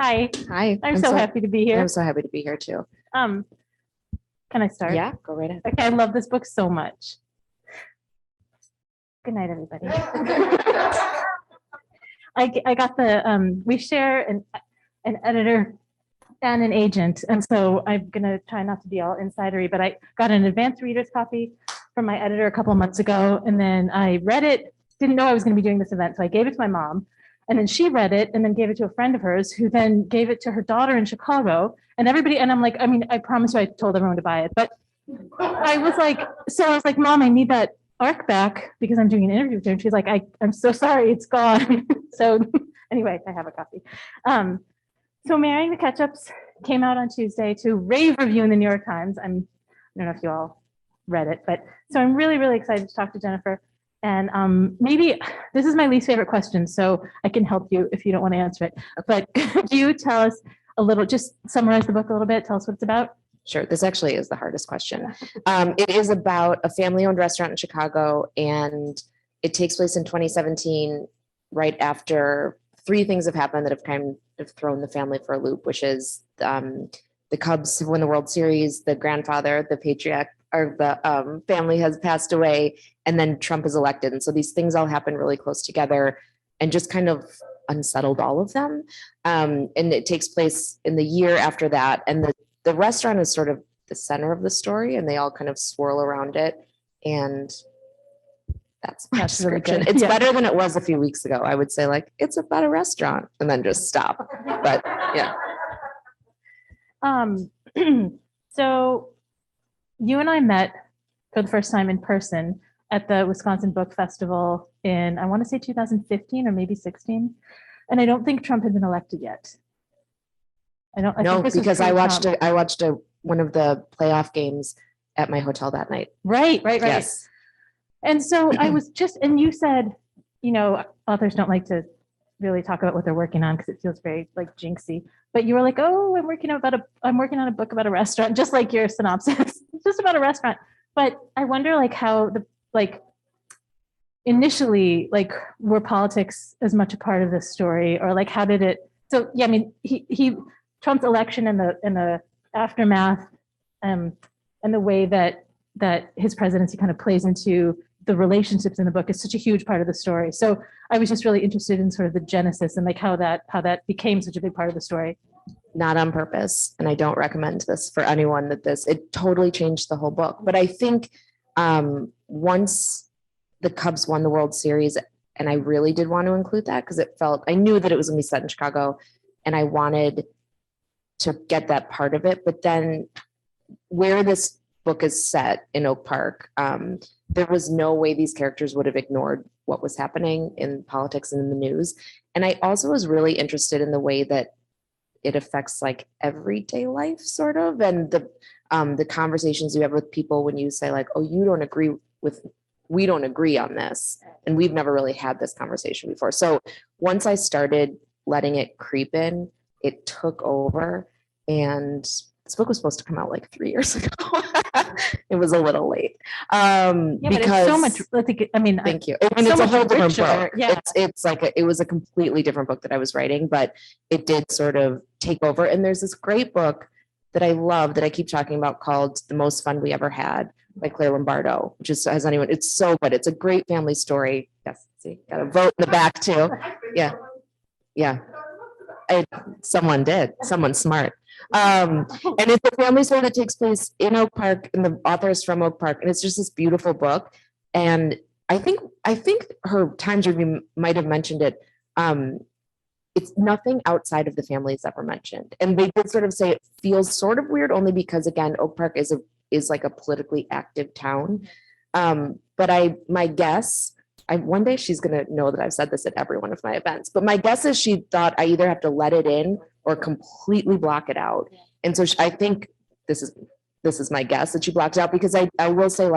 Hi, Hi. I'm so happy to be here. I'm so happy to be here too. Can I start? Yeah, go right ahead. Okay, I love this book so much. Good night, everybody. I got we share an editor and an agent, and so I'm gonna try not to be all insidery, but I got an advanced reader's copy from my editor a couple of months ago, and then I read it, didn't know I was gonna be doing this event, so I gave it to my mom, and then she read it and then gave it to a friend of hers who then gave it to her daughter in Chicago, and everybody, and I'm like, I mean, I promise you I told everyone to buy it, but I was like, Mom, I need that arc back because I'm doing an interview with her. And she's like, I'm so sorry, it's gone. So anyway, I have a copy. So Marrying the Ketchups came out on Tuesday to rave review in the New York Times. I don't know if you all read it, but so I'm really, really excited to talk to Jennifer. And maybe this is my least favorite question, so I can help you if you don't want to answer it. But could you tell us a little, just summarize the book a little bit, tell us what it's about? Sure. This actually is the hardest question. It is about a family-owned restaurant in Chicago, and it takes place in 2017, right after three things have happened that have kind of thrown the family for a loop, which is the Cubs have won the World Series, the grandfather, the patriarch, or the family has passed away, and then Trump is elected. And so these things all happen really close together and just kind of unsettled all of them. And it takes place in the year after that. And the restaurant is sort of the center of the story, and they all kind of swirl around it. And that's my description. Really it's better than it was a few weeks ago. I would say, like, it's about a restaurant, and then just stop. But yeah. So you and I met for the first time in person at the Wisconsin Book Festival in, I want to say 2015 or maybe 16. And I don't think Trump had been elected yet. No, because I watched one of the playoff games at my hotel that night. Right. Yes. And so I was and you said, authors don't like to really talk about what they're working on because it feels very like jinxy. But you were like, oh, I'm working on a book about a restaurant, just like your synopsis. It's just about a restaurant. But I wonder how initially, were politics as much a part of this story, or how did it? So yeah, I mean, Trump's election and the aftermath, and the way that his presidency kind of plays into the relationships in the book is such a huge part of the story. So I was just really interested in sort of the genesis and how that became such a big part of the story. Not on purpose, and I don't recommend this for anyone. It totally changed the whole book. But I think once the Cubs won the World Series, and I really did want to include that because I knew that it was going to be set in Chicago, and I wanted to get that part of it. But then where this book is set in Oak Park, there was no way these characters would have ignored what was happening in politics and in the news. And I also was really interested in the way that it affects everyday life, sort of, and the conversations you have with people when you say oh, we don't agree on this, and we've never really had this conversation before. So once I started letting it creep in, it took over. And this book was supposed to come out 3 years ago. It was a little late. Because but it's so much. Thank you. I mean, it's a whole different book. Yeah. It was a completely different book that I was writing, but it did sort of take over. And there's this great book that I love that I keep talking about called The Most Fun We Ever Had by Claire Lombardo, which is, has anyone, it's so good. It's a great family story. Yes. See, got a vote in the back too. Yeah. Yeah. Someone did. Someone smart. And it's a family story that takes place in Oak Park, and the author is from Oak Park, and it's just this beautiful book. And I think her Times review might have mentioned it. It's nothing outside of the family is ever mentioned, and they did sort of say it feels sort of weird, only because again, Oak Park is a politically active town. But my guess. One day she's going to know that I've said this at every one of my events, but my guess is she thought I either have to let it in or completely block it out. And so I think this is my guess that she blocked it out, because I will say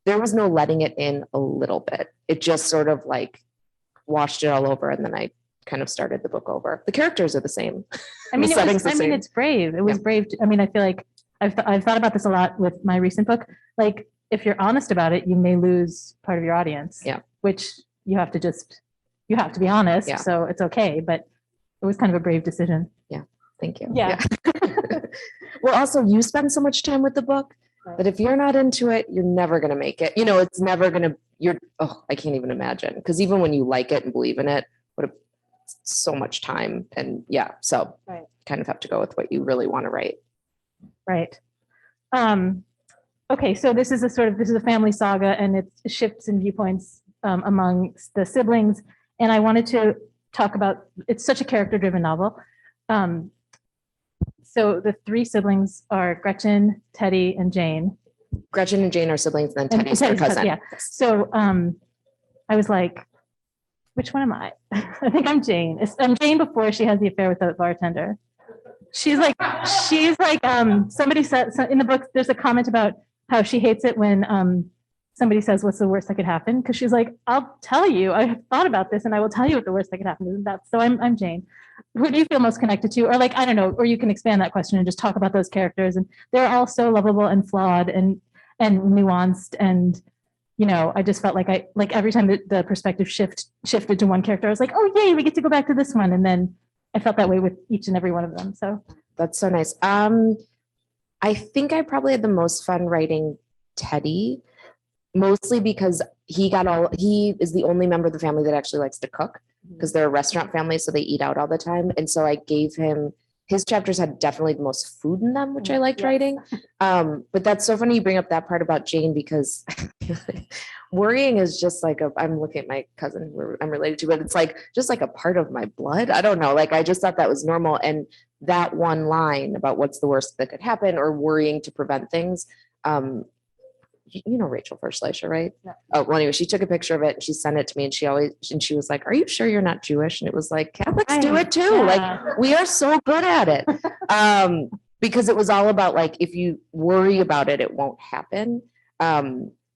there was no letting it in a little bit. It just sort of washed it all over. And then I kind of started the book over. The characters are the same. I mean, it's brave. It was brave. I mean, I feel like I've thought about this a lot with my recent book. If you're honest about it, you may lose part of your audience. Yeah. Which you have to be honest. Yeah. So it's okay. But it was kind of a brave decision. Thank you. Yeah. Well, also you spend so much time with the book that if you're not into it, you're never going to make it. It's never going to, I can't even imagine. Because even when you like it and believe in it, so much time. And so kind of have to go with what you really want to write. Right. Okay. So this is a family saga, and it shifts in viewpoints among the siblings. And I wanted to talk about, it's such a character driven novel. So the three siblings are Gretchen, Teddy, and Jane. Gretchen and Jane are siblings, and then Teddy's her cousin. Yeah. So I was like, which one am I? I think I'm Jane. I'm Jane before she has the affair with the bartender. She's like, somebody said in the book, there's a comment about how she hates it when somebody says, what's the worst that could happen? Because she's like, I'll tell you, I have thought about this and I will tell you what the worst that could happen is. So I'm Jane. Who do you feel most connected to? Or I don't know, or you can expand that question and just talk about those characters. And they're all so lovable and flawed and nuanced. And, I just felt like every time the perspective shifted to one character, I was like, oh, yay, we get to go back to this one. And then I felt that way with each and every one of them. So that's so nice. I think I probably had the most fun writing Teddy, mostly because he is the only member of the family that actually likes to cook, because they're a restaurant family, so they eat out all the time. And so I gave him, his chapters had definitely the most food in them, which I liked writing. But that's so funny you bring up that part about Jane, because worrying is just I'm looking at my cousin who I'm related to, but it's just a part of my blood. I don't know. I just thought that was normal. And that one line about what's the worst that could happen, or worrying to prevent things. Rachel Verschleicher, right? Yeah. Oh, well, anyway, she took a picture of it and she sent it to me, and she was like, are you sure you're not Jewish? And it was like, Catholics do it too. Yeah. We are so good at it. Because it was all about if you worry about it, it won't happen.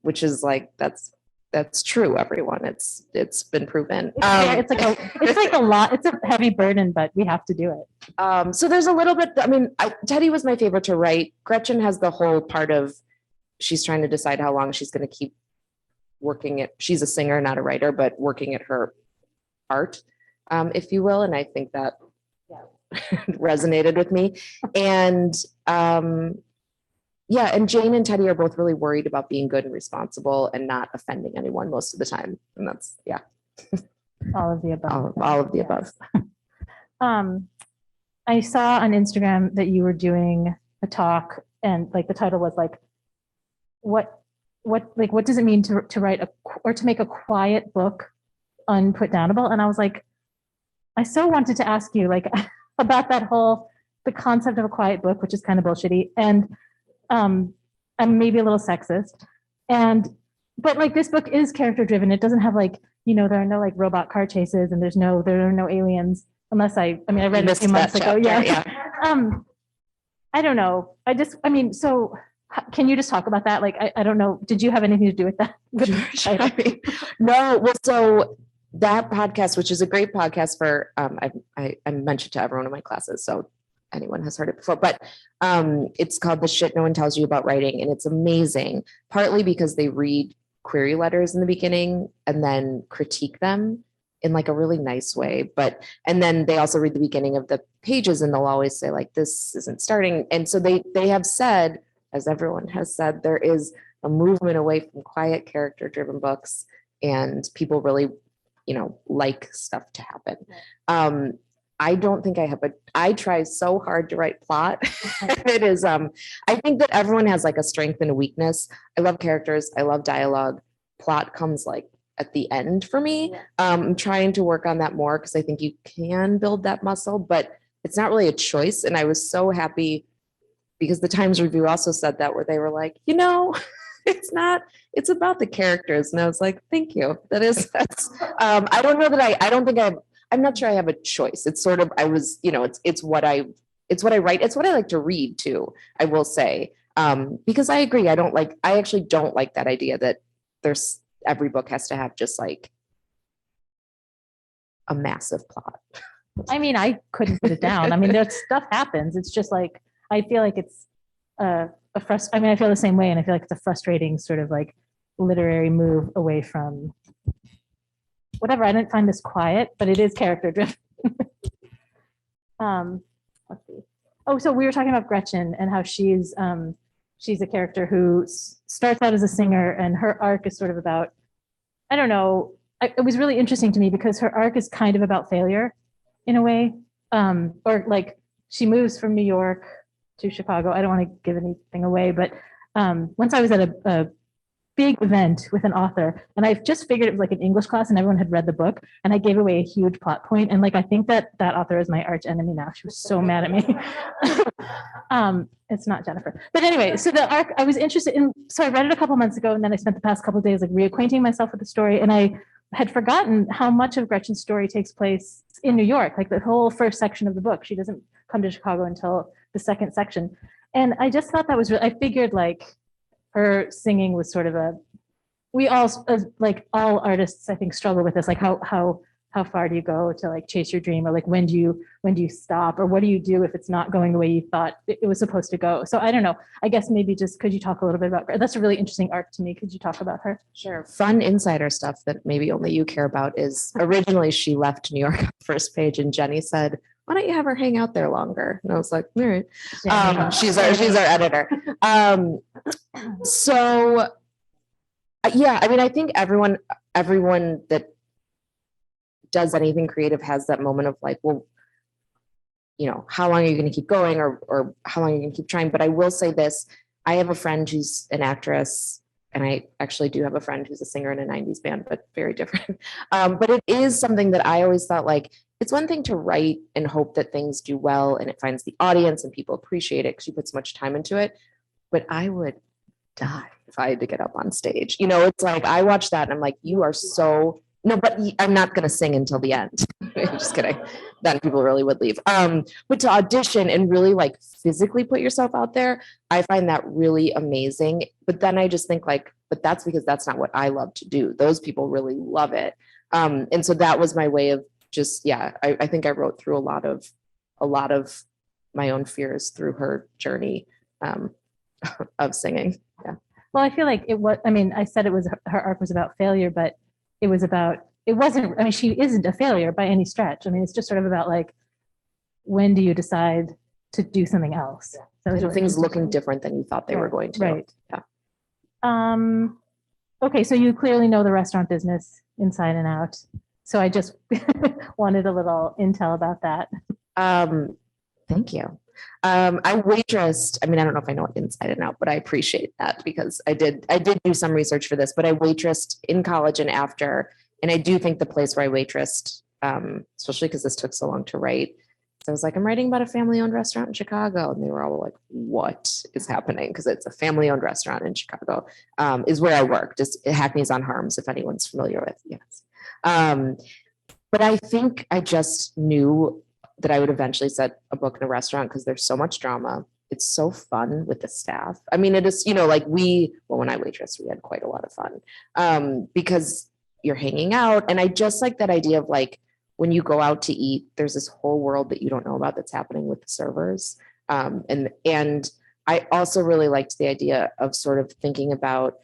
Which is that's true, everyone. It's been proven. It's a lot. It's a heavy burden, but we have to do it. So there's a little bit, Teddy was my favorite to write. Gretchen has the whole part of, she's trying to decide how long she's going to keep working at, she's a singer, not a writer, but working at her art, if you will. And I think that resonated with me. And and Jane and Teddy are both really worried about being good and responsible and not offending anyone most of the time. And that's, all of the above. All of the above. I saw on Instagram that you were doing a talk, and the title was what does it mean to write or to make a quiet book unputdownable? And I was like, I so wanted to ask you about the concept of a quiet book, which is kind of bullshitty. And I'm maybe a little sexist. But this book is character driven. It doesn't have there are no robot car chases, and there are no aliens, unless I read it a few months ago. Yeah. I don't know. So can you just talk about that? I don't know. Did you have anything to do with that? No. Well, so that podcast, which is a great podcast for, I mentioned to everyone in my classes, so anyone has heard it before, but it's called The Shit No One Tells You About Writing. And it's amazing, partly because they read query letters in the beginning and then critique them in a really nice way. And then they also read the beginning of the pages, and they'll always say this isn't starting. And so they have said, as everyone has said, there is a movement away from quiet character driven books, and people really, like stuff to happen. I don't think I try so hard to write plot. It is, I think that everyone has a strength and a weakness. I love characters. I love dialogue. Plot comes at the end for me. I'm trying to work on that more, because I think you can build that muscle, but it's not really a choice. And I was so happy, because the Times Review also said that, where they were like, it's about the characters. And I was like, thank you. I don't know that I'm not sure I have a choice. It's sort of, it's what I write. It's what I like to read too, I will say. Because I agree. I actually don't like that idea that every book has to have just a massive plot. I couldn't put it down. There's stuff happens. It's just I feel it's I feel the same way, and I feel it's a frustrating sort of literary move away from whatever. I didn't find this quiet, but it is character driven. Let's see. Oh, so we were talking about Gretchen and how she's a character who starts out as a singer, and her arc is sort of about, I don't know, it was really interesting to me because her arc is kind of about failure in a way. Or like she moves from New York to Chicago. I don't want to give anything away, but once I was at a big event with an author, and I just figured it was like an English class and everyone had read the book, and I gave away a huge plot point, and like I think that author is my arch enemy now. She was so mad at me. It's not Jennifer, but anyway, so the arc I was interested in, so I read it a couple months ago, and then I spent the past couple of days like reacquainting myself with the story, and I had forgotten how much of Gretchen's story takes place in New York. Like the whole first section of the book, she doesn't come to Chicago until the second section, and I just thought that was really, I figured like her singing was sort of we all, like all artists, I think, struggle with this. Like how far do you go to like chase your dream, or like when do you stop, or what do you do if it's not going the way you thought it was supposed to go? So I don't know. I guess maybe just could you talk a little bit about her? That's a really interesting arc to me. Could you talk about her? Sure. Fun insider stuff that maybe only you care about is originally she left New York on the first page, and Jenny said, why don't you have her hang out there longer? And I was like, all right. She's our editor. So yeah, I mean, I think everyone that does anything creative has that moment of like, well, you know, how long are you going to keep going, or how long are you going to keep trying? But I will say this, I have a friend who's an actress, and I actually do have a friend who's a singer in a 90s band, but very different. But it is something that I always thought, like, it's one thing to write and hope that things do well and it finds the audience and people appreciate it because you put so much time into it. But I would die if I had to get up on stage. You know, it's like I watch that and I'm like, you are so, no, but I'm not going to sing until the end. Just kidding. Then people really would leave. But to audition and really like physically put yourself out there, I find that really amazing. But then I just think like, but that's because that's not what I love to do. Those people really love it. And so that was my way of just, yeah, I think I wrote through a lot of my own fears through her journey of singing. Yeah. Well, I feel like it was, I mean, I said it was, her arc was about failure, but it wasn't, I mean, she isn't a failure by any stretch. I mean, it's just sort of about like, when do you decide to do something else? So things looking different than you thought they were going to. Right. Yeah. Okay. So you clearly know the restaurant business inside and out. So I just wanted a little intel about that. Thank you. I waitressed. I mean, I don't know if I know it inside and out, but I appreciate that because I did do some research for this, but I waitressed in college and after, and I do think the place where I waitressed, especially because this took so long to write. So I was like, I'm writing about a family-owned restaurant in Chicago. And they were all like, what is happening? Because it's a family-owned restaurant in Chicago, is where I worked. Just Hackney's on Harms, if anyone's familiar with, yes. But I think I just knew that I would eventually set a book in a restaurant because there's so much drama. It's so fun with the staff. I mean, it is, you know, like when I waitressed, we had quite a lot of fun because you're hanging out. And I just like that idea of like, when you go out to eat, there's this whole world that you don't know about that's happening with the servers. And I also really liked the idea of sort of thinking about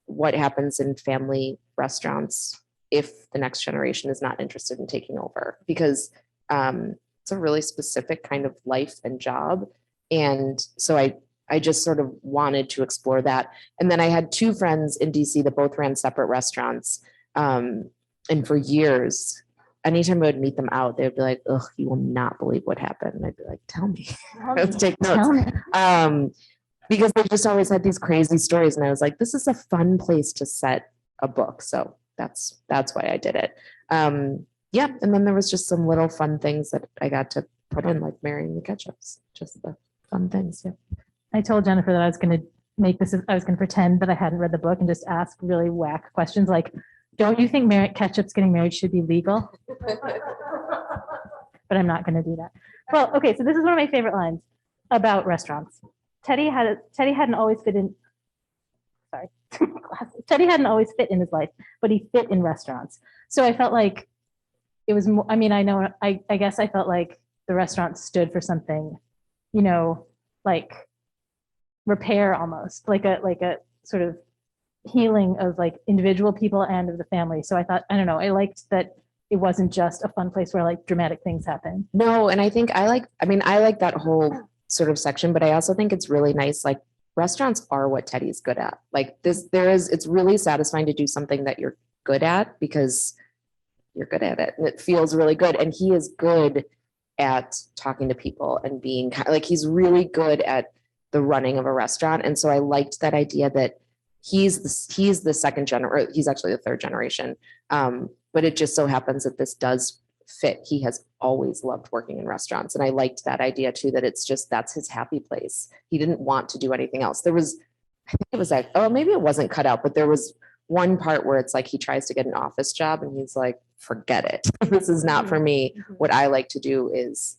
what happens in family restaurants if the next generation is not interested in taking over, because it's a really specific kind of life and job. And so I just sort of wanted to explore that. And then I had two friends in DC that both ran separate restaurants. And for years, anytime I would meet them out, they would be like, ugh, you will not believe what happened. And I'd be like, tell me. Let's take notes. Because they just always had these crazy stories. And I was like, this is a fun place to set a book. So that's why I did it. Yeah. And then there was just some little fun things that I got to put in, like Marrying the Ketchups, just the fun things. Yeah. I told Jennifer that I was going to I was going to pretend that I hadn't read the book and just ask really whack questions like, don't you think ketchups getting married should be legal? But I'm not going to do that. Well, okay. So this is one of my favorite lines about restaurants. Teddy hadn't always fit in. Sorry. Teddy hadn't always fit in his life, but he fit in restaurants. So I felt like it was more, I mean, I guess I felt like the restaurant stood for something, you know, like repair almost, like a sort of healing of like individual people and of the family. So I thought, I don't know, I liked that it wasn't just a fun place where like dramatic things happen. No, and I think I like that whole sort of section, but I also think it's really nice. Like restaurants are what Teddy's good at. Like it's really satisfying to do something that you're good at because you're good at it and it feels really good. And he is good at talking to people and being like, he's really good at the running of a restaurant. And so I liked that idea that he's the second generation, he's actually the third generation. But it just so happens that this does fit. He has always loved working in restaurants. And I liked that idea too, that it's just, that's his happy place. He didn't want to do anything else. I think it was like, oh, maybe it wasn't cut out, but there was one part where it's like, he tries to get an office job and he's like, forget it. This is not for me. What I like to do is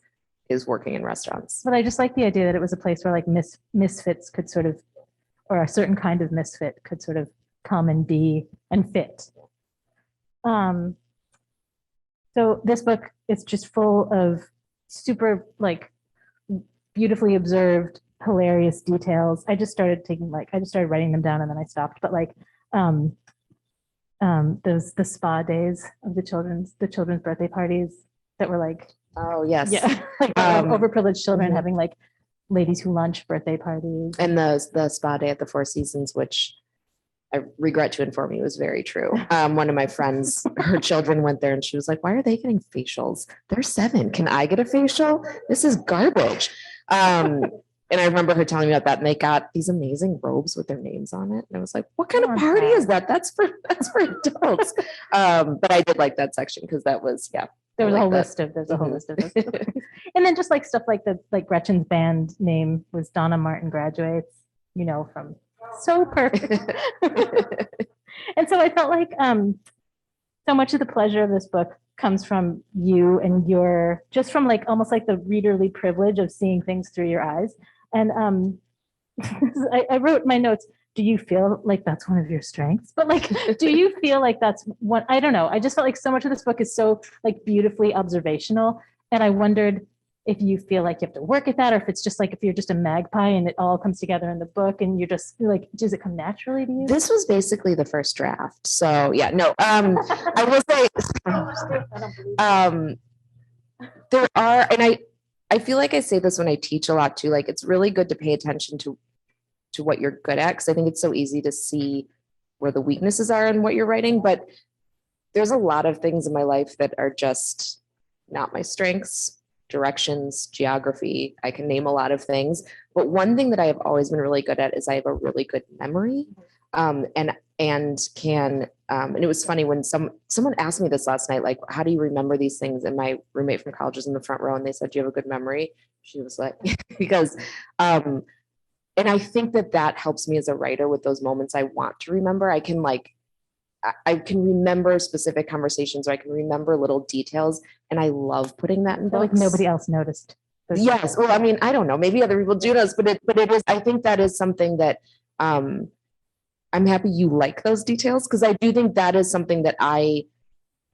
working in restaurants. But I just like the idea that it was a place where like misfits could sort of, or a certain kind of misfit could sort of come and be and fit. So this book is just full of super like beautifully observed, hilarious details. I just started writing them down and then I stopped. But like the spa days of the children's birthday parties that were like, oh yes, yeah, like overprivileged children having like ladies who lunch birthday parties, and the spa day at the Four Seasons, which I regret to inform you is very true. One of my friends, her children went there and she was like, why are they getting facials? They're 7. Can I get a facial? This is garbage. And I remember her telling me about that, and they got these amazing robes with their names on it. And I was like, what kind of party is that? That's for adults. But I did like that section because that was, yeah. There's a whole list of those. And then just like stuff like Gretchen's band name was Donna Martin Graduates, from so perfect. And so I felt like so much of the pleasure of this book comes from you and your, just from like almost like the readerly privilege of seeing things through your eyes. And I wrote my notes, do you feel like that's one of your strengths? But like, do you feel like that's what, I don't know. I just felt like so much of this book is so like beautifully observational. And I wondered if you feel like you have to work at that, or if it's just like, if you're just a magpie and it all comes together in the book and you're just like, does it come naturally to you? This was basically the first draft. So yeah, no, I will say, there are, and I feel like I say this when I teach a lot too, like it's really good to pay attention to what you're good at. Cause I think it's so easy to see where the weaknesses are in what you're writing, but there's a lot of things in my life that are just not my strengths. Directions, geography, I can name a lot of things, but one thing that I have always been really good at is I have a really good memory. And it was funny when someone asked me this last night, like, how do you remember these things? And my roommate from college was in the front row and they said, do you have a good memory? She was like, because, and I think that helps me as a writer with those moments I want to remember. I can remember specific conversations, or I can remember little details, and I love putting that in books. Like nobody else noticed. Yes. Well, I mean, I don't know. Maybe other people do notice, but it is. I think that is something that I'm happy you like those details, because I do think that is something that I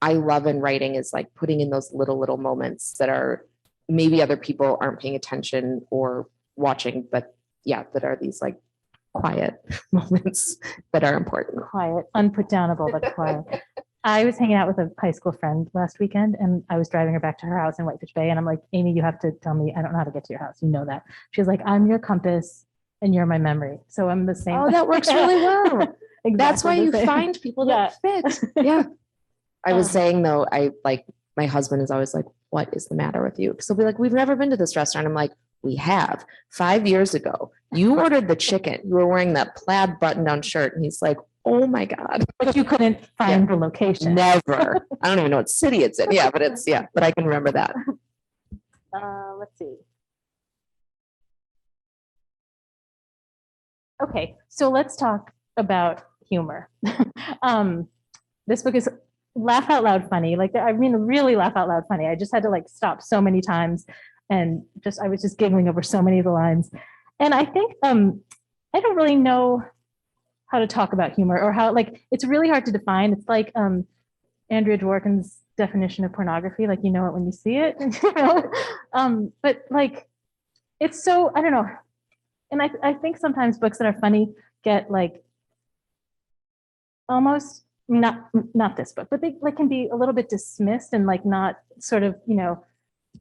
love in writing, is like putting in those little moments that are maybe other people aren't paying attention or watching, but yeah, that are these like quiet moments that are important. Quiet, unputdownable, but quiet. I was hanging out with a high school friend last weekend and I was driving her back to her house in Whitefish Bay. And I'm like, Amy, you have to tell me, I don't know how to get to your house. You know that. She was like, I'm your compass and you're my memory. So I'm the same. Oh, that works really well. Exactly. That's why you find people that fit. Yeah. I was saying though, my husband is always like, what is the matter with you? Because he'll be like, we've never been to this restaurant. I'm like, we have. 5 years ago, you ordered the chicken. You were wearing that plaid button-down shirt. And he's like, oh my God. But you couldn't find the location. Never. I don't even know what city it's in. Yeah, but I can remember that. Let's see. Okay, so let's talk about humor. This book is laugh out loud funny. Like, I mean, really laugh out loud funny. I just had to like stop so many times and I was just giggling over so many of the lines. And I think, I don't really know how to talk about humor, or how, like, it's really hard to define. It's like Andrea Dworkin's definition of pornography, like, you know it when you see it. But like, it's so, I don't know. And I think sometimes books that are funny get like almost not this book, but they like can be a little bit dismissed and like not sort of, Do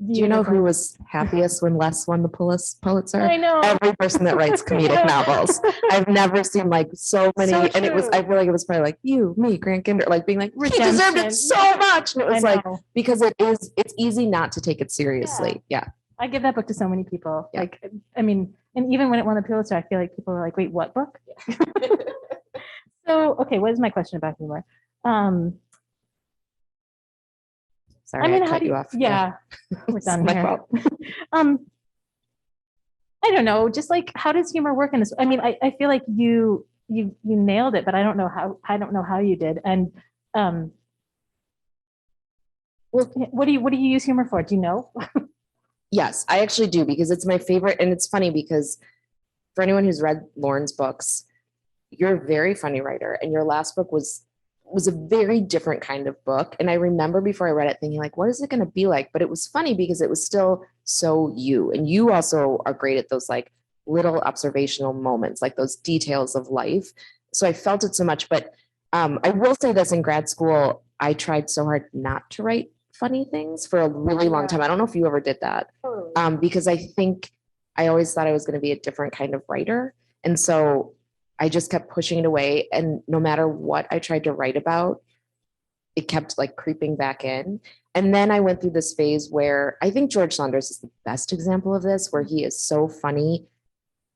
you know who was happiest when Les won the Pulitzer? I know. Every person that writes comedic novels. I've never seen like so many, So and it was, I true. feel like it was probably like you, me, Grant Ginder, like being like, he Redemption. deserved it so much. And it I was like, know. because it's easy not to take it seriously. Yeah. I give that book to so many people. Yeah. Like, I mean, and even when it won the Pulitzer, I feel like people were like, wait, what book? So, okay, what is my question about humor? Sorry, I mean, I how cut do you off. Yeah, we're It's done my here. fault. I don't know, just like how does humor work in this? I mean, I feel like you nailed it, but I don't know how you did. And well, what do you use humor for? Do you know? Yes, I actually do, because it's my favorite. And it's funny because for anyone who's read Lauren's books, you're a very funny writer, and your last book was a very different kind of book. And I remember before I read it thinking like, what is it going to be like? But it was funny because it was still so you, and you also are great at those like little observational moments, like those details of life. So I felt it so much. But I will say this, in grad school, I tried so hard not to write funny things for a really long time. I don't know if you ever did that, because I think I always thought I was going to be a different kind of writer. And so I just kept pushing it away. And no matter what I tried to write about, it kept like creeping back in. And then I went through this phase where I think George Saunders is the best example of this, where he is so funny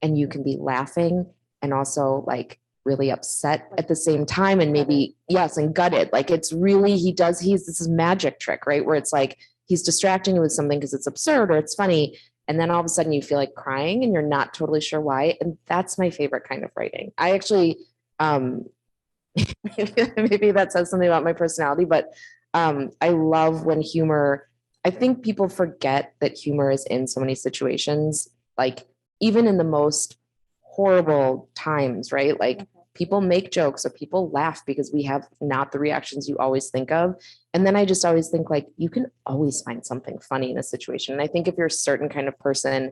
and you can be laughing and also like really upset at the same time. And maybe, yes, and gutted. Like it's really, he's this is magic trick, right? Where it's like, he's distracting you with something because it's absurd or it's funny. And then all of a sudden you feel like crying and you're not totally sure why. And that's my favorite kind of writing. I actually, maybe that says something about my personality, but I love when humor, I think people forget that humor is in so many situations, like even in the most horrible times, right? Like people make jokes or people laugh because we have not the reactions you always think of. And then I just always think like, you can always find something funny in a situation. And I think if you're a certain kind of person,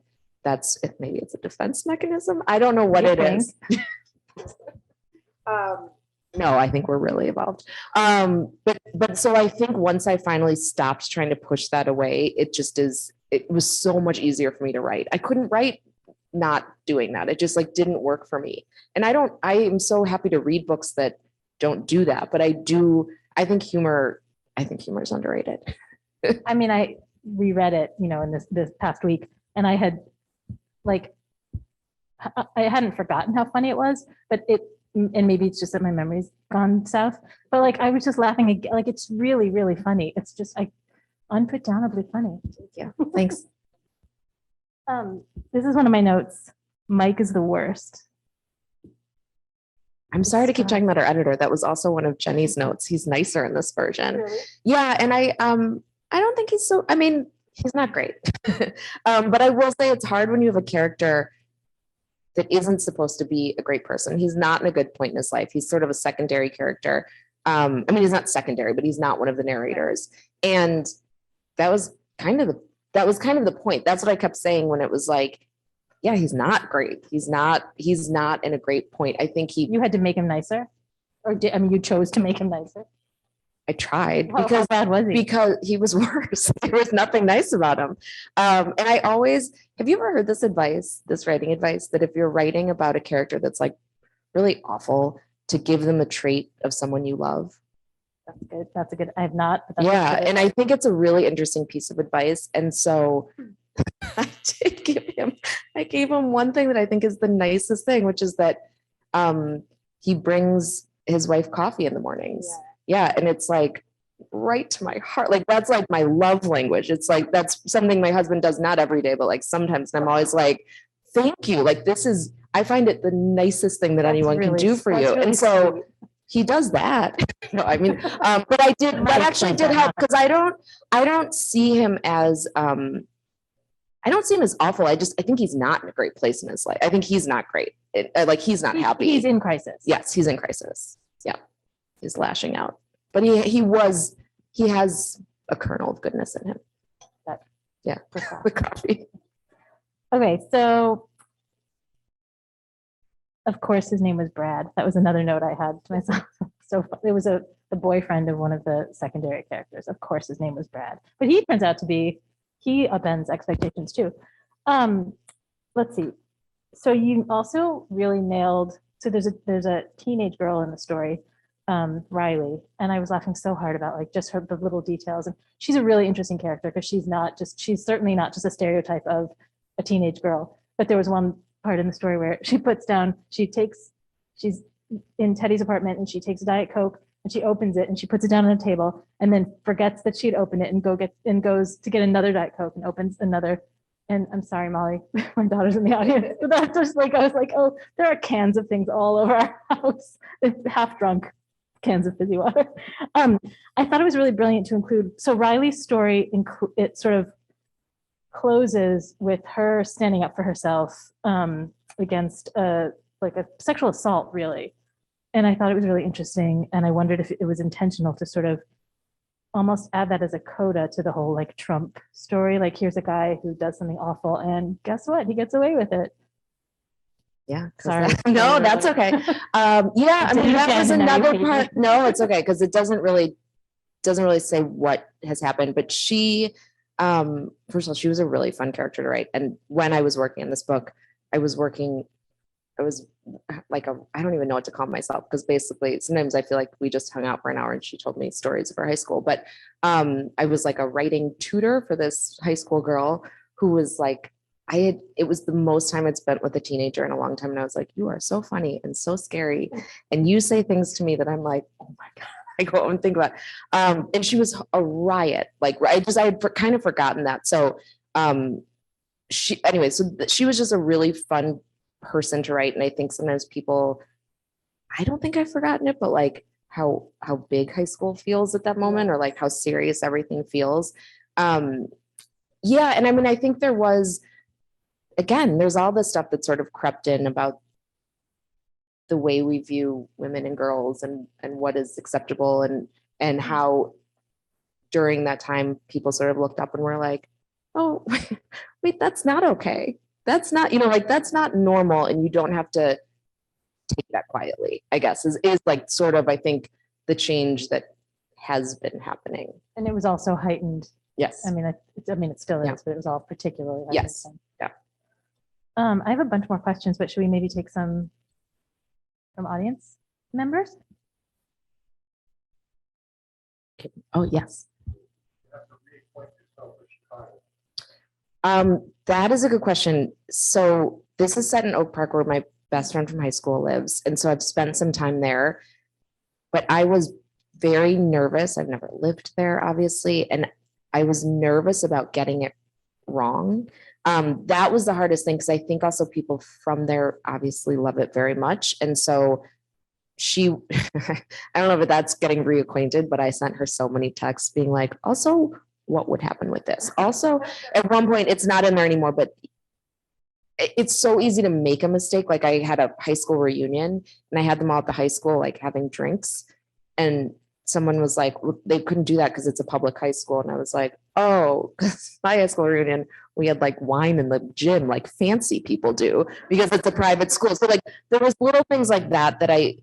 maybe it's a defense mechanism. I don't know what it is. No, I think we're really evolved. But so I think once I finally stopped trying to push that away, it was so much easier for me to write. I couldn't write not doing that. It just like didn't work for me. And I am so happy to read books that don't do that. But I think humor is underrated. I mean, I reread it, in this past week, and I hadn't forgotten how funny it was, but and maybe it's just that my memory's gone south, but like, I was just laughing again. Like, it's really, really funny. It's just unputdownably funny. Yeah. Thanks. This is one of my notes. Mike is the worst. I'm sorry to keep talking about our editor. That was also one of Jenny's notes. He's nicer in this version. Really? Yeah. And I don't think he's not great. But I will say it's hard when you have a character that isn't supposed to be a great person. He's not in a good point in his life. He's sort of a secondary character. He's not secondary, but he's not one of the narrators. And that was kind of the point. That's what I kept saying when it was like, yeah, he's not great. He's not in a great point. I think you had to make him nicer, or you chose to make him nicer. I tried. How bad was he? Because he was worse. There was nothing nice about him. And have you ever heard this writing advice, that if you're writing about a character that's like really awful, to give them a trait of someone you love? That's a good, I have not. Yeah. And I think it's a really interesting piece of advice. And so I gave him one thing that I think is the nicest thing, which is that he brings his wife coffee in the mornings. Yeah. And it's like right to my heart. Like, that's like my love language. It's like, that's something my husband does not every day, but like sometimes. And I'm always like, thank you. Like, I find it the nicest thing that anyone can do for you. And so sweet. He does that. But that actually did help, because I don't see him as, I don't see him as awful. I think he's not in a great place in his life. I think he's not great. He's not happy. He's in crisis. Yes, he's in crisis. Yeah. He's lashing out. But he has a kernel of goodness in him. Yeah. The coffee. Okay. So of course his name was Brad. That was another note I had to myself. it was the boyfriend of one of the secondary characters. Of course, his name was Brad, but he turns out to be, he upends expectations too. Let's see. So you also really nailed, so there's a teenage girl in the story, Riley, and I was laughing so hard about like just the little details. And she's a really interesting character because she's certainly not just a stereotype of a teenage girl. But there was one part in the story where she's in Teddy's apartment and she takes a Diet Coke and she opens it and she puts it down on a table and then forgets that she'd opened it and goes to get another Diet Coke and opens another. And I'm sorry, Molly, my daughter's in the audience. But that's just like, I was like, oh, there are cans of things all over our house. It's half drunk cans of fizzy water. I thought it was really brilliant to include. So Riley's story, it sort of closes with her standing up for herself against like a sexual assault, really. And I thought it was really interesting. And I wondered if it was intentional to sort of almost add that as a coda to the whole like Trump story. Like, here's a guy who does something awful and guess what? He gets away with it. Yeah. Sorry. No, that's okay. Yeah. I mean, that was another part. No, it's okay. Cause it doesn't really say what has happened, but she, first of all, she was a really fun character to write. And when I was working on this book, I was like I don't even know what to call myself, because basically sometimes I feel like we just hung out for an hour and she told me stories of her high school. But I was like a writing tutor for this high school girl who was like, it was the most time I'd spent with a teenager in a long time. And I was like, you are so funny and so scary. And you say things to me that I'm like, oh my God, I go home and think about. And she was a riot. Like, I had kind of forgotten that. So she was just a really fun person to write. And I think sometimes people, I don't think I've forgotten it, but like how big high school feels at that moment, or like how serious everything feels. Yeah. And I mean, I think there was, again, there's all this stuff that sort of crept in about the way we view women and girls and what is acceptable, and how during that time people sort of looked up and were like, oh, wait, that's not okay. That's not, like, that's not normal. And you don't have to take that quietly, I guess, is like sort of, I think, the change that has been happening. And it was also heightened. Yes. I mean, it still is, but it was all particularly heightened. Yes. Yeah. I have a bunch more questions, but should we maybe take some from audience members? Okay. Oh, yes. That is a good question. So this is set in Oak Park, where my best friend from high school lives. And so I've spent some time there, but I was very nervous. I've never lived there, obviously. And I was nervous about getting it wrong. That was the hardest thing, because I think also people from there obviously love it very much. And so she, I don't know if that's getting reacquainted, but I sent her so many texts being like, also, what would happen with this? Also, at one point, it's not in there anymore, but it's so easy to make a mistake. Like, I had a high school reunion and I had them all at the high school, like having drinks, and someone was like, well, they couldn't do that because it's a public high school. And I was like, oh, because my high school reunion, we had like wine in the gym, like fancy people do, because it's a private school. So like, there was little things like that I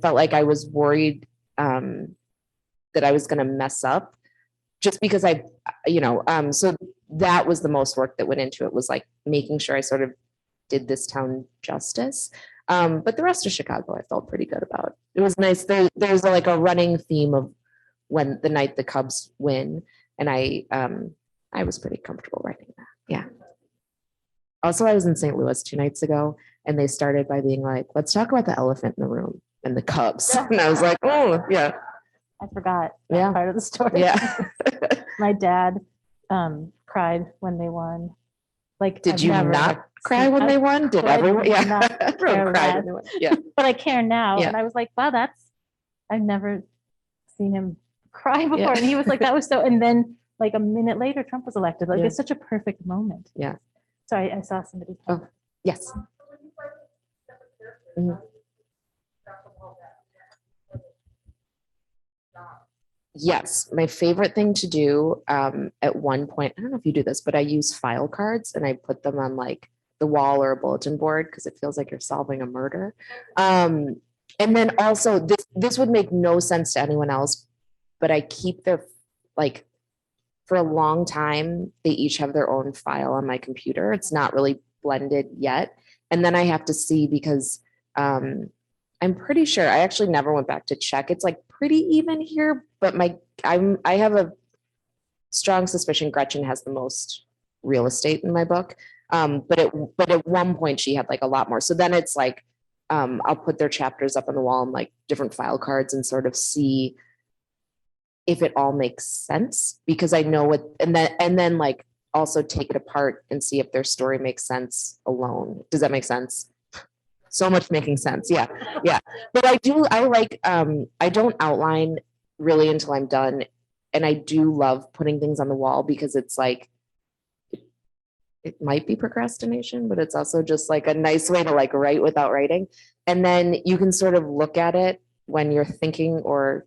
felt like I was worried that I was going to mess up, just because so that was the most work that went into it, was like making sure I sort of did this town justice. But the rest of Chicago, I felt pretty good about. It was nice. There's like a running theme of when the night the Cubs win. And I was pretty comfortable writing that. Yeah. Also, I was in St. Louis 2 nights ago, and they started by being like, let's talk about the elephant in the room and the Cubs. And I was like, oh yeah. I forgot that part of the story. Yeah. My dad cried when they won. Like, did you not cry when they won? Did everyone? Yeah. Everyone cried when they won. Yeah. But I care now. Yeah. And I was like, wow, I've never seen him cry before. Yeah. And he was like, that was so, and then like a minute later, Trump was elected. Like, it's such a perfect moment. Yeah. Sorry, I saw somebody. Oh, yes. Mm-hmm. Yes, my favorite thing to do at one point, I don't know if you do this, but I use file cards and I put them on like the wall or a bulletin board, because it feels like you're solving a murder. And then also this would make no sense to anyone else, but I keep their, like, for a long time, they each have their own file on my computer. It's not really blended yet. And then I have to see because I'm pretty sure I actually never went back to check. It's like pretty even here, but I have a strong suspicion Gretchen has the most real estate in my book. But at one point she had like a lot more. So then it's like, I'll put their chapters up on the wall and like different file cards and sort of see if it all makes sense, because I know what, and then like also take it apart and see if their story makes sense alone. Does that make sense? So much making sense. Yeah. Yeah. But I like, I don't outline really until I'm done. And I do love putting things on the wall because it's like, it might be procrastination, but it's also just like a nice way to like write without writing. And then you can sort of look at it when you're thinking or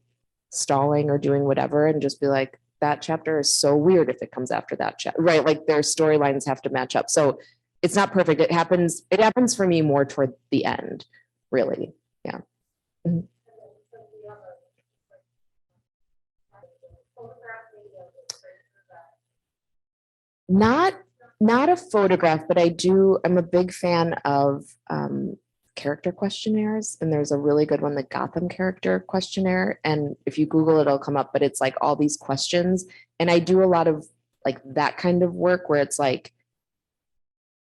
stalling or doing whatever and just be like, that chapter is so weird if it comes after that chapter, right? Like their storylines have to match up. So it's not perfect. It happens for me more toward the end, really. Yeah. Mhm. Not a photograph, but I'm a big fan of character questionnaires. And there's a really good one, the Gotham character questionnaire. And if you Google it, it'll come up, but it's like all these questions. And I do a lot of like that kind of work where it's like,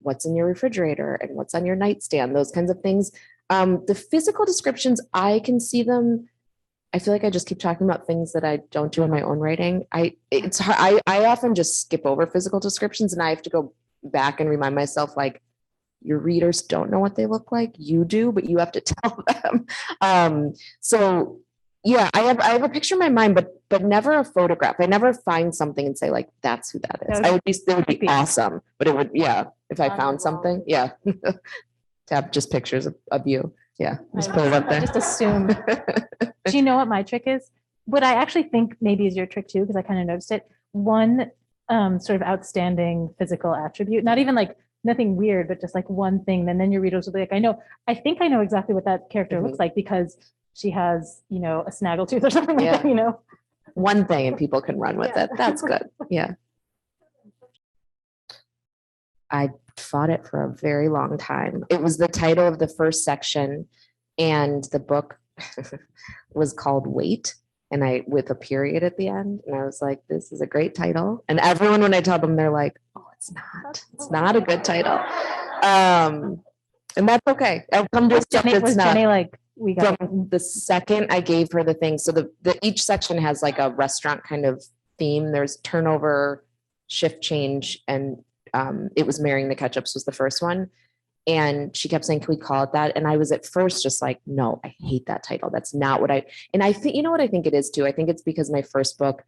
what's in your refrigerator and what's on your nightstand, those kinds of things. The physical descriptions, I can see them. I feel like I just keep talking about things that I don't do in my own writing. I often just skip over physical descriptions and I have to go back and remind myself, like, your readers don't know what they look like. You do, but you have to tell them. So yeah, I have a picture in my mind, but never a photograph. I never find something and say like, that's who that is. It would be awesome, but it would, yeah, if I found something, yeah. To have just pictures of you. Yeah, just put it up there. I just assume. Do you know what my trick is? What I actually think maybe is your trick too, because I kind of noticed it. One sort of outstanding physical attribute, not even like nothing weird, but just like one thing. And then your readers will be like, I think I know exactly what that character looks like because she has, a snaggletooth or something like that, One thing and people can run with it. That's good. Yeah. I fought it for a very long time. It was the title of the first section and the book was called Wait, and I with a period at the end. And I was like, this is a great title. And everyone, when I tell them, they're like, oh, it's not a good title. And that's okay. I'll come to stuff that's not. Jenny, like, we got from the second I gave her the thing. So the each section has like a restaurant kind of theme. There's turnover, shift change, and it was Marrying the Ketchups was the first one. And she kept saying, can we call it that? And I was at first just like, no, I hate that title. That's not what and I think, what I think it is too. I think it's because my first book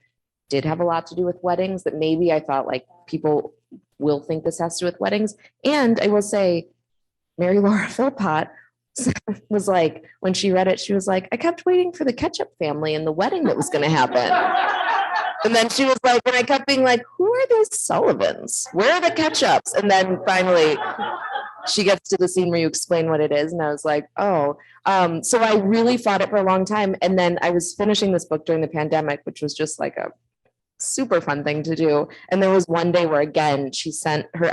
did have a lot to do with weddings, that maybe I thought like people will think this has to do with weddings. And I will say, Mary Laura Philpott was like, when she read it, she was like, I kept waiting for the Ketchup family and the wedding that was going to happen. And then she was like, and I kept being like, who are these Sullivans? Where are the Ketchups? And then finally she gets to the scene where you explain what it is. And I was like, oh, so I really fought it for a long time. And then I was finishing this book during the pandemic, which was just like a super fun thing to do. And there was one day where, again, she sent her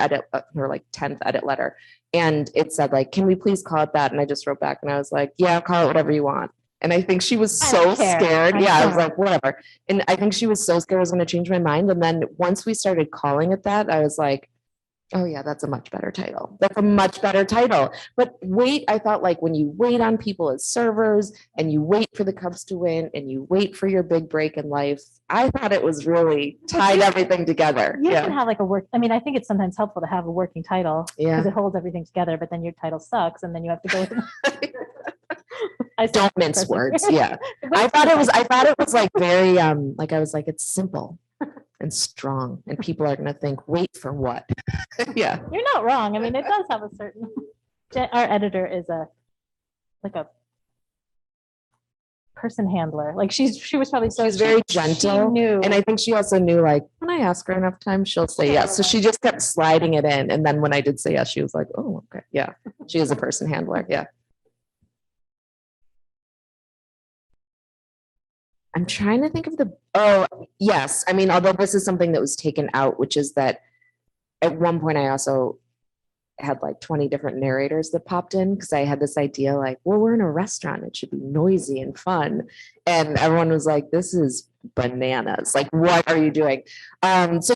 her like 10th edit letter. And it said like, can we please call it that? And I just wrote back and I was like, yeah, call it whatever you want. And I think she was so scared. I was like, whatever. And I think she was so scared I was going to change my mind. And then once we started calling it that, I was like, oh yeah, that's a much better title. That's a much better title. But wait, I thought like when you wait on people as servers and you wait for the Cubs to win and you wait for your big break in life, I thought it was really tied everything together. You can have like I think it's sometimes helpful to have a working title because it holds everything together, but then your title sucks and then you have to go with it. I don't mince words. Yeah. I thought it was like very, like I was like, it's simple and strong and people are going to think, wait for what? Yeah. You're not wrong. I mean, it does have a certain, our editor is a person handler. Like she was probably she's very gentle. And I think she also knew like when I ask her enough times, she'll say yes. So she just kept sliding it in. And then when I did say yes, she was like, oh, okay. Yeah. She is a person handler. Yeah. I'm trying to think of oh, yes. I mean, although this is something that was taken out, which is that at one point I also had like 20 different narrators that popped in because I had this idea like, well, we're in a restaurant. It should be noisy and fun. And everyone was like, this is bananas. Like, what are you doing? So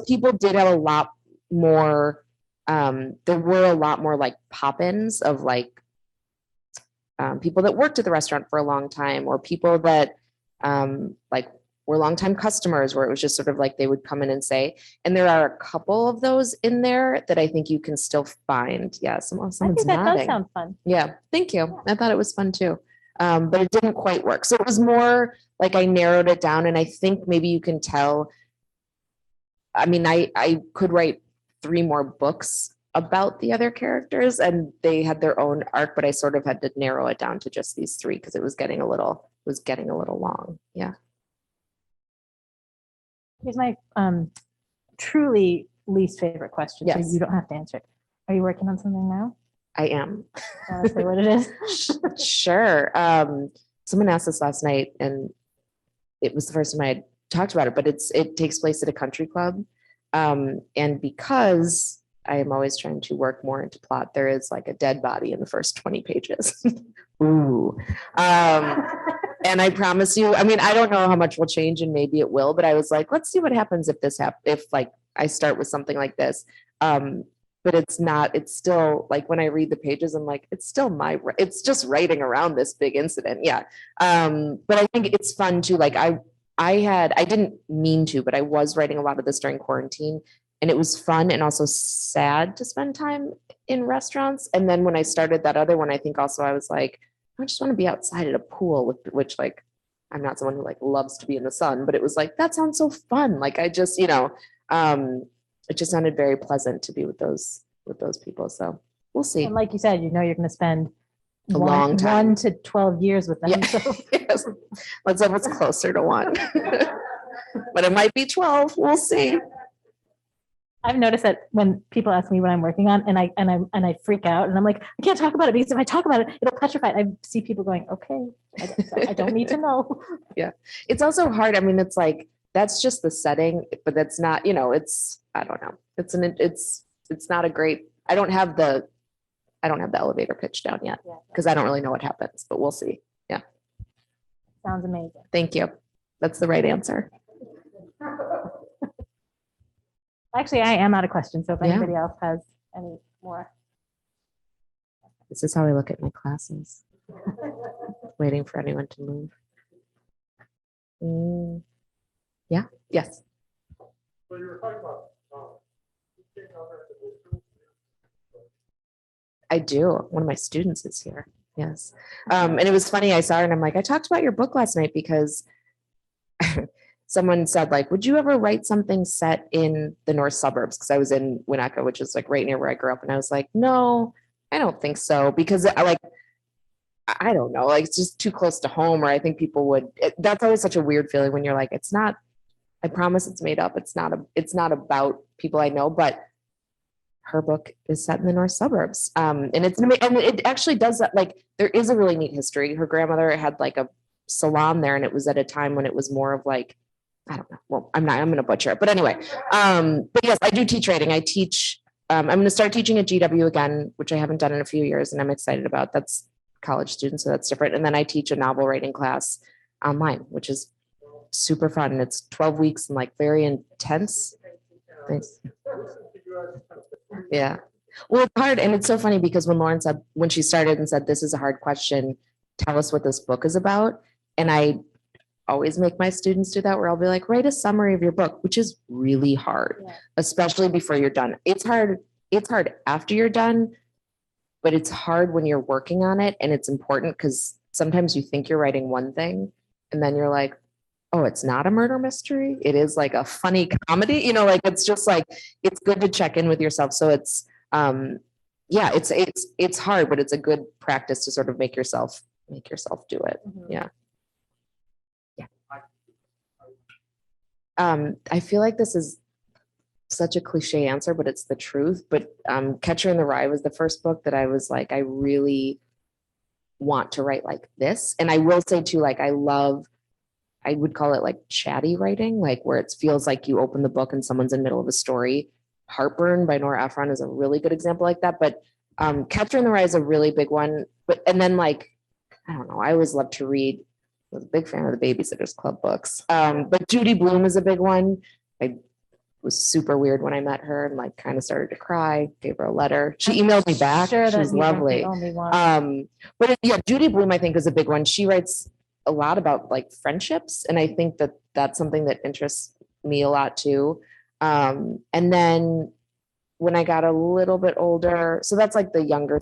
people did have a lot more, there were a lot more like pop-ins of like people that worked at the restaurant for a long time, or people that like were longtime customers, where it was just sort of like they would come in and say, and there are a couple of those in there that I think you can still find. Yeah, someone's I think that nodding. does sound fun. Yeah, thank you. I thought it was fun too. But it didn't quite work. So it was more like I narrowed it down, and I think maybe you can tell. I mean, I could write 3 more books about the other characters, and they had their own arc, but I sort of had to narrow it down to just these 3 because it was getting a little long. Yeah. Here's my truly least favorite question. Yes. So you don't have to answer it. Are you working on something now? I am. Want to say what it is? Sure. Someone asked us last night, and it was the first time I had talked about it, but it takes place at a country club. And because I am always trying to work more into plot, there is like a dead body in the first 20 pages. Ooh. And I promise you, I mean, I don't know how much will change, and maybe it will, but I was like, let's see what happens if this happens, if like I start with something like this. But it's still like when I read the pages, I'm like, it's just writing around this big incident. Yeah. But I think it's fun too. Like I didn't mean to, but I was writing a lot of this during quarantine, and it was fun and also sad to spend time in restaurants. And then when I started that other one, I think also I was like, I just want to be outside at a pool, which like, I'm not someone who like loves to be in the sun, but it was like, that sounds so fun. Like I just, it just sounded very pleasant to be with those people. So we'll see. And like you said, you're going to spend a long time, 1 to 12 years with them. Yeah. So. Yes. Let's hope it's closer to 1, but it might be 12. We'll see. I've noticed that when people ask me what I'm working on, and I freak out, and I'm like, I can't talk about it because if I talk about it, it'll petrify. I see people going, okay, I don't need to know. Yeah, it's also hard. I mean, it's like that's just the setting, but that's not. It's I don't know. It's not a great. I don't have the elevator pitch down yet because I don't really know what happens, but we'll see. Yeah, sounds amazing. Thank you. That's the right answer. Actually, I am out of questions. So if anybody else has any more. This is how I look at my classes. Waiting for anyone to move. Yeah. Yes. So you were talking about I do. One of my students is here. Yes. And it was funny. I saw her and I'm like, I talked about your book last night because someone said like, would you ever write something set in the north suburbs? Because I was in Winnetka, which is like right near where I grew up. And I was like, no, I don't think so. Because I don't know, like it's just too close to home, or I think people would, that's always such a weird feeling when you're like, it's not, I promise it's made up. It's not about people I know, but her book is set in the north suburbs. And it actually does that. Like there is a really neat history. Her grandmother had like a salon there, and it was at a time when it was more of like, I don't know. Well, I'm going to butcher it, but anyway. But yes, I do teach writing. I teach, I'm going to start teaching at GW again, which I haven't done in a few years, and I'm excited about. That's college students, so that's different. And then I teach a novel writing class online, which is super fun. And it's 12 weeks and like very intense. Thanks. Yeah. Well, it's hard. And it's so funny because when she started and said, this is a hard question, tell us what this book is about. And I always make my students do that, where I'll be like, write a summary of your book, which is really hard, especially before you're done. It's hard after you're done, but it's hard when you're working on it. And it's important because sometimes you think you're writing one thing and then you're like, oh, it's not a murder mystery. It is like a funny comedy, like, it's just like, it's good to check in with yourself. So it's, it's hard, but it's a good practice to sort of make yourself do it. Mm-hmm. Yeah. I feel like this is such a cliche answer, but it's the truth. But Catcher in the Rye was the first book that I was like, I really want to write like this. And I will say too, like, I love I would call it like chatty writing, like where it feels like you open the book and someone's in the middle of a story. Heartburn by Nora Ephron is a really good example like that. But Catcher in the Rye is a really big one. But and then like, I don't know, I always love to read. I was a big fan of the Babysitters Club books. But Judy Blume is a big one. I was super weird when I met her and like kind of started to cry, gave her a letter. She emailed me back. Sure, She was lovely. But yeah, Judy Blume, I think, is a big one. She writes a lot about like friendships. And I think that that's something that interests me a lot too. And then when I got a little bit older, so that's like the younger,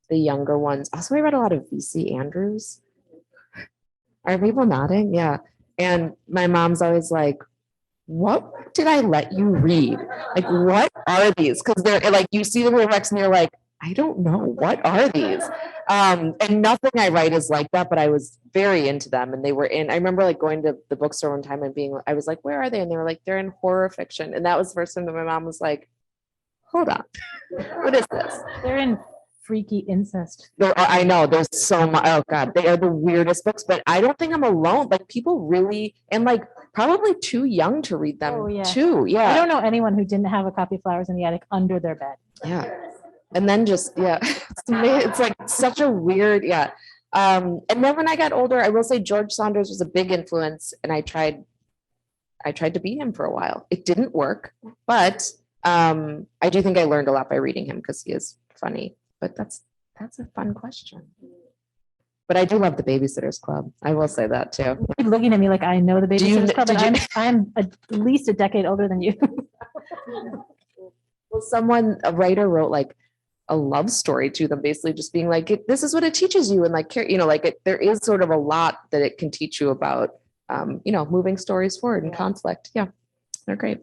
the younger ones. Also, I read a lot of VC Andrews. Are people nodding? Yeah. And my mom's always like, what did I let you read? Like, what are these? Because they're like, you see the lyrics and you're like, I don't know. What are these? And nothing I write is like that, but I was very into them. And they were in, I remember like going to the bookstore one time and I was like, where are they? And they were like, they're in horror fiction. And that was the first time that my mom was like, hold on, what is this? They're in freaky incest. I know there's so much. Oh God, they are the weirdest books, but I don't think I'm alone. Like people really, and like probably too young to read them too. Yeah. I don't know anyone who didn't have a copy of Flowers in the Attic under their bed. Yeah. And then it's like such a weird, and then when I got older, I will say George Saunders was a big influence, and I tried to be him for a while. It didn't work, but I do think I learned a lot by reading him because he is funny. But that's a fun question. But I do love the Babysitters Club. I will say that too. You're looking at me like I know the Babysitters Club, and I'm at least a decade older than you. Well, a writer wrote like a love story to them, basically just being like, this is what it teaches you. And like, there is sort of a lot that it can teach you about, moving stories forward and conflict. Yeah, they're great.